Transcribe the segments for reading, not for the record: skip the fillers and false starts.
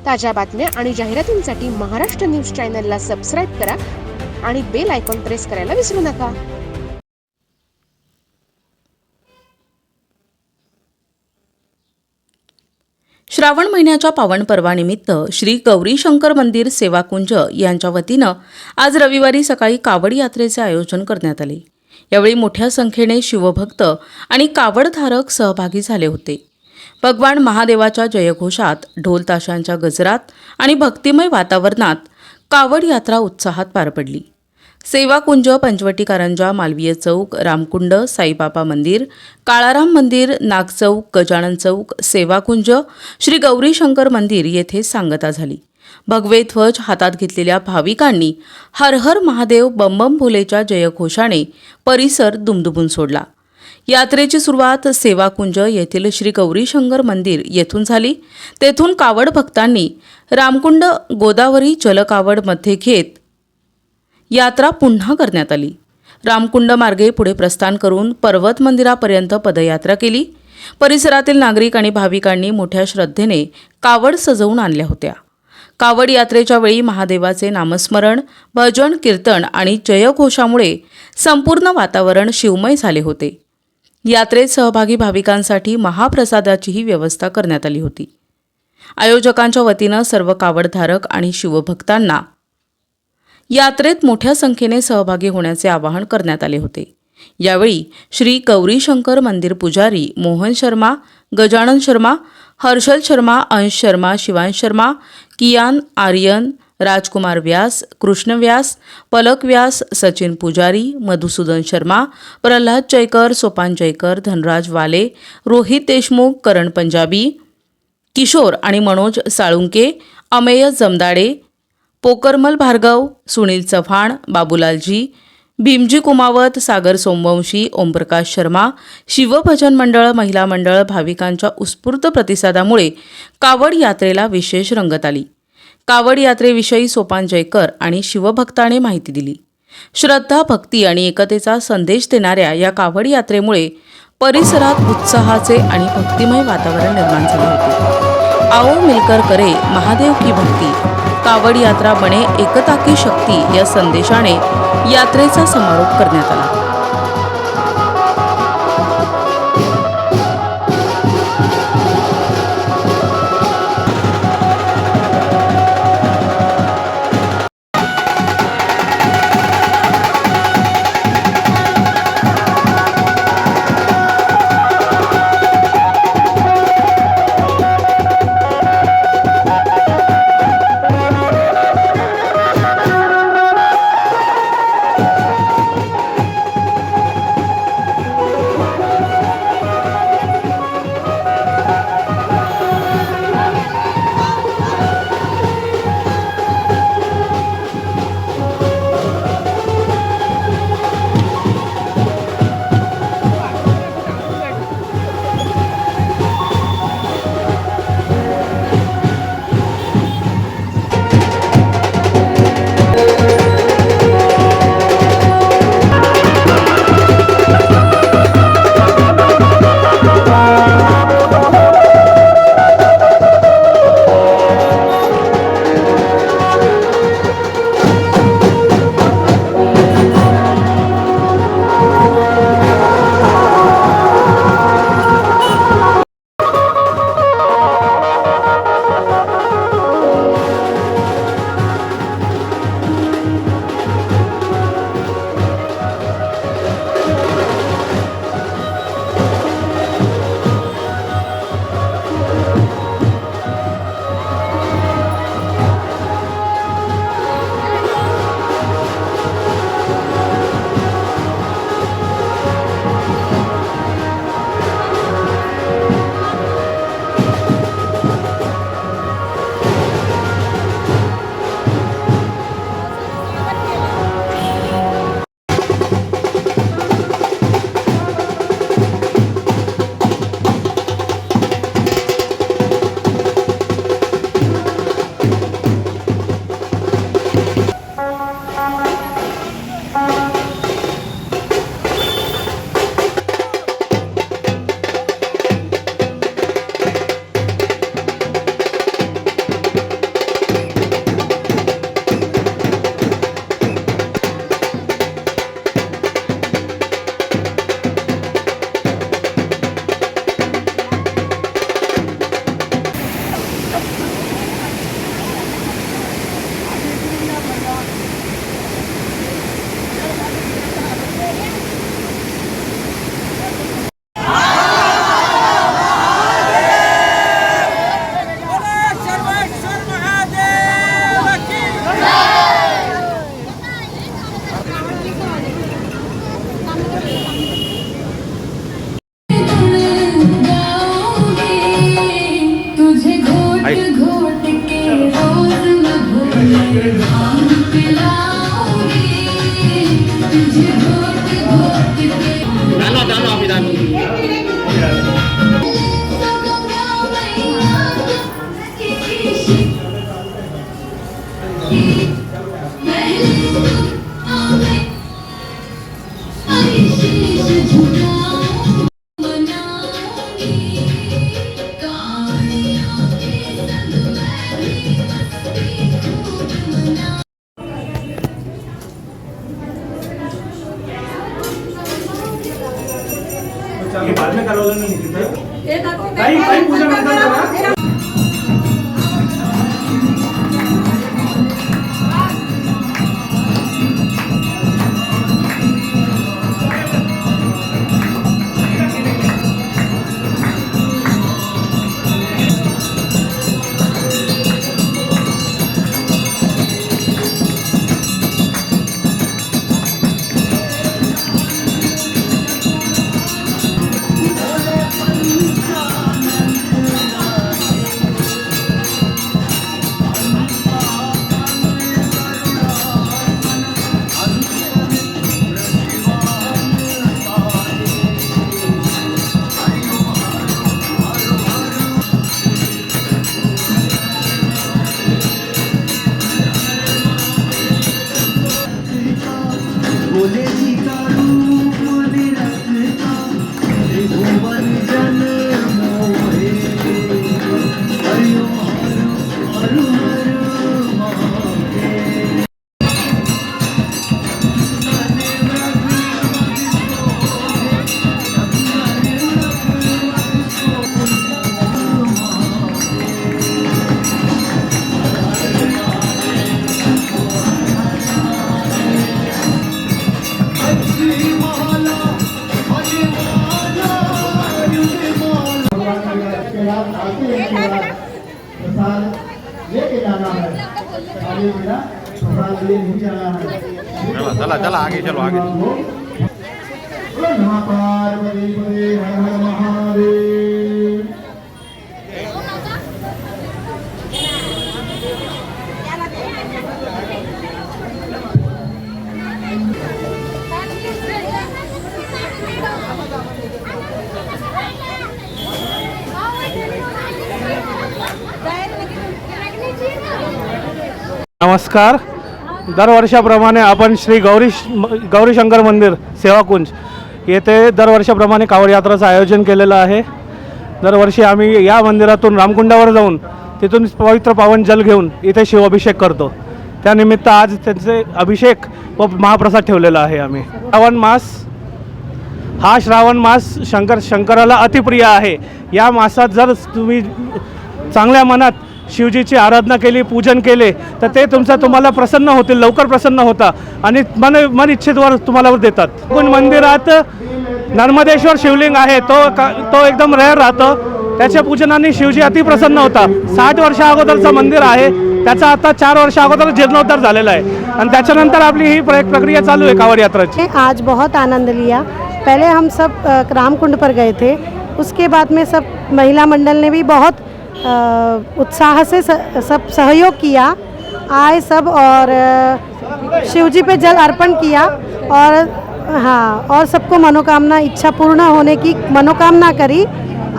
ताज्या बातम्या आणि जाहिरातींसाठी महाराष्ट्र न्यूज चॅनलला सबस्क्राईब करा आणि बेल आयकॉन प्रेस करायला विसरू नका. श्रावण महिन्याच्या पावन पर्वानिमित्त श्री गौरी शंकर मंदिर सेवाकुंज यांच्या वतीनं आज रविवारी सकाळी कावड यात्रेचे आयोजन करण्यात आले. यावेळी मोठ्या संख्येने शिवभक्त आणि कावडधारक सहभागी झाले होते. भगवान महादेवाच्या जयघोषात, ढोल ताशांच्या गजरात आणि भक्तिमय वातावरणात कावड यात्रा उत्साहात पार पडली. सेवाकुंज, पंचवटी कारंजा, मालवीय चौक, रामकुंड, साईबाबा मंदिर, काळाराम मंदिर, नागचौक, गजानन चौक, सेवाकुंज, श्री गौरी शंकर मंदिर येथे सांगता झाली. भगवे ध्वज हातात घेतलेल्या भाविकांनी हर हर महादेव बम बम भोलेच्या जयघोषाने परिसर दुमदुमून सोडला. यात्रेची सुरुवात सेवाकुंज येथील श्री गौरी शंकर मंदिर येथून झाली. तेथून कावड भक्तांनी रामकुंड गोदावरी जलकावड मध्ये घेत यात्रा पुन्हा करण्यात आली. रामकुंड मार्गे पुढे प्रस्थान करून पर्वत मंदिरापर्यंत पदयात्रा केली. परिसरातील नागरिक आणि भाविकांनी मोठ्या श्रद्धेने कावड सजवून आणल्या होत्या. कावड यात्रेच्या वेळी महादेवाचे नामस्मरण, भजन, कीर्तन आणि जयघोषामुळे संपूर्ण वातावरण शिवमय झाले होते. यात्रेत सहभागी भाविकांसाठी महाप्रसादाचीही व्यवस्था करण्यात आली होती. आयोजकांच्या वतीनं सर्व कावडधारक आणि शिवभक्तांना यात्रेत मोठ्या संख्येने सहभागी होण्याचे आवाहन करण्यात आले होते. यावेळी श्री गौरी शंकर मंदिर पुजारी मोहन शर्मा, गजानन शर्मा, हर्षल शर्मा, अंश शर्मा, शिवांश शर्मा, कियान आर्यन, राजकुमार व्यास, कृष्ण व्यास, पलक व्यास, सचिन पुजारी, मधुसूदन शर्मा, प्रल्हाद जयकर, सोपान जयकर, धनराज वाले, रोहित देशमुख, करण पंजाबी, किशोर आणि मनोज साळुंके, अमेय जमदाडे, पोकरमल भार्गव, सुनील चव्हाण, बाबूलालजी, भीमजी कुमावत, सागर सोमवंशी, ओमप्रकाश शर्मा, शिवभजन मंडळ, महिला मंडळ भाविकांच्या उत्स्फूर्त प्रतिसादामुळे कावड यात्रेला विशेष रंगत आली. कावड यात्रेविषयी सोपान जयकर आणि शिवभक्ताने माहिती दिली. श्रद्धा, भक्ती आणि एकतेचा संदेश देणाऱ्या या कावड यात्रेमुळे परिसरात उत्साहाचे आणि भक्तिमय वातावरण निर्माण झाले होते. आओ मिलकर करे महादेव की भक्ती, कावड यात्रा बने एकता की शक्ती या संदेशाने यात्रेचा समारोप करण्यात आला. बाद में करवलं नाही तिथे काही पूजा नंतर करा. चला चला आगे चलो आगे. नमस्कार. दरवर्षाप्रमाणे आपण श्री गौरी शंकर मंदिर सेवाकुंज येथे दरवर्षाप्रमाणे कावड यात्राचं आयोजन केलेलं आहे. दरवर्षी आम्ही या मंदिरातून रामकुंडावर जाऊन तिथून पवित्र पावन जल घेऊन इथे शिवाभिषेक करतो. त्यानिमित्त आज त्यांचे अभिषेक व महाप्रसाद ठेवलेला आहे. आम्ही श्रावण मास शंकराला अतिप्रिय आहे. या मासात जर तुम्ही चांगल्या मनात शिवजीची आराधना केली, पूजन केले तर ते तुम्हाला प्रसन्न होतील, लवकर प्रसन्न होता आणि मन इच्छित वर तुम्हाला देतात. मंदिरात नर्मदेश्वर शिवलिंग आहे, तो एकदम रेअर राहतो. त्याच्या पूजनाने शिवजी अतिप्रसन्न होता. 60 वर्षा अगोदरचं मंदिर आहे, त्याचा आता 4 वर्षा अगोदर जीर्णोद्धार झालेला आहे आणि त्याच्यानंतर आपली ही प्रक्रिया चालू है कावड़ यात्रा की. आज बहुत आनंद लिया. पहले हम सब रामकुंड पर गए थे, उसके बाद में सब महिला मंडल ने भी बहुत उत्साह से सब सहयोग किया, आए सब और शिवजी पे जल अर्पण किया और सबको मनोकामना इच्छा पूर्ण होने की मनोकामना करी,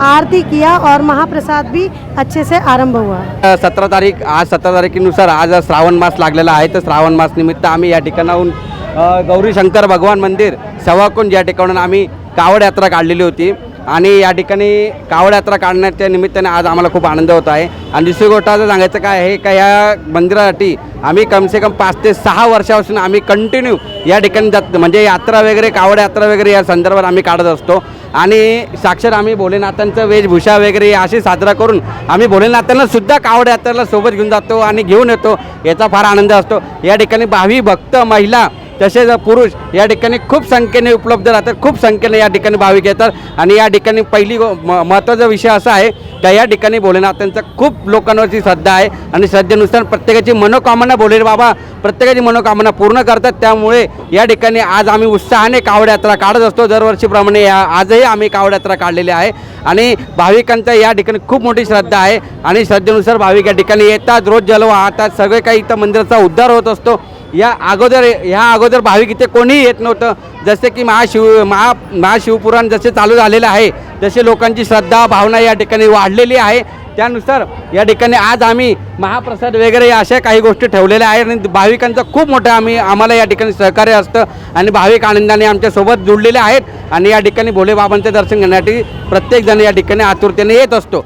आरती किया और महाप्रसाद भी अच्छे से आरंभ हुआ. 17 तारीखीनुसार आज श्रावण मास लागलेला आहे. तर श्रावण मास निमित्त आम्ही या ठिकाणाहून गौरी शंकर भगवान मंदिर सेवाकुंज या ठिकाणून आम्ही कावड यात्रा काढलेली होती आणि या ठिकाणी कावड यात्रा काढण्याच्या निमित्ताने आज आम्हाला खूप आनंद होत आहे. आणि दुसरी गोष्ट असं सांगायचं काय आहे का या मंदिरासाठी आम्ही कमसे कम 5 ते 6 वर्षापासून आम्ही कंटिन्यू या ठिकाणी जात, म्हणजे यात्रा वगैरे कावड यात्रा वगैरे या संदर्भात आम्ही काढत असतो आणि साक्षात आम्ही भोलेनाथांचं वेशभूषा वगैरे अशी साजरा करून आम्ही भोलेनाथांना सुद्धा कावड यात्रेला सोबत घेऊन जातो आणि घेऊन येतो. याचा फार आनंद असतो. या ठिकाणी भावी भक्त महिला तसेच पुरुष या ठिकाणी खूप संख्येने उपलब्ध राहतात, खूप संख्येने या ठिकाणी भाविक येतात. आणि या ठिकाणी पहिली महत्त्वाचा विषय असा आहे का या ठिकाणी भोलेनाथांचा खूप लोकांवरची श्रद्धा आहे आणि श्रद्धेनुसार प्रत्येकाची मनोकामना भोले बाबा प्रत्येकाची मनोकामना पूर्ण करतात. त्यामुळे या ठिकाणी आज आम्ही उत्साहाने कावड यात्रा काढत असतो. दरवर्षीप्रमाणे आजही आम्ही कावड यात्रा काढलेली आहे आणि भाविकांचा या ठिकाणी खूप मोठी श्रद्धा आहे आणि श्रद्धेनुसार भाविक या ठिकाणी येतात, रोज जल वाहतात, सगळे काही इथं मंदिराचा उद्धार होत असतो. ह्या अगोदर भाविक इथे कोणीही येत नव्हतं. जसे की महाशिवपुराण जसे चालू झालेलं आहे तसे लोकांची श्रद्धा भावना या ठिकाणी वाढलेली आहे. त्यानुसार या ठिकाणी आज आम्ही महाप्रसाद वगैरे अशा काही गोष्टी ठेवलेल्या आहेत आणि भाविकांचं खूप मोठं आम्हाला या ठिकाणी सहकार्य असतं आणि भाविक आनंदाने आमच्यासोबत जुळलेले आहेत आणि या ठिकाणी भोलेबाबांचे दर्शन घेण्यासाठी प्रत्येकजण या ठिकाणी आतुरतेने येत असतो.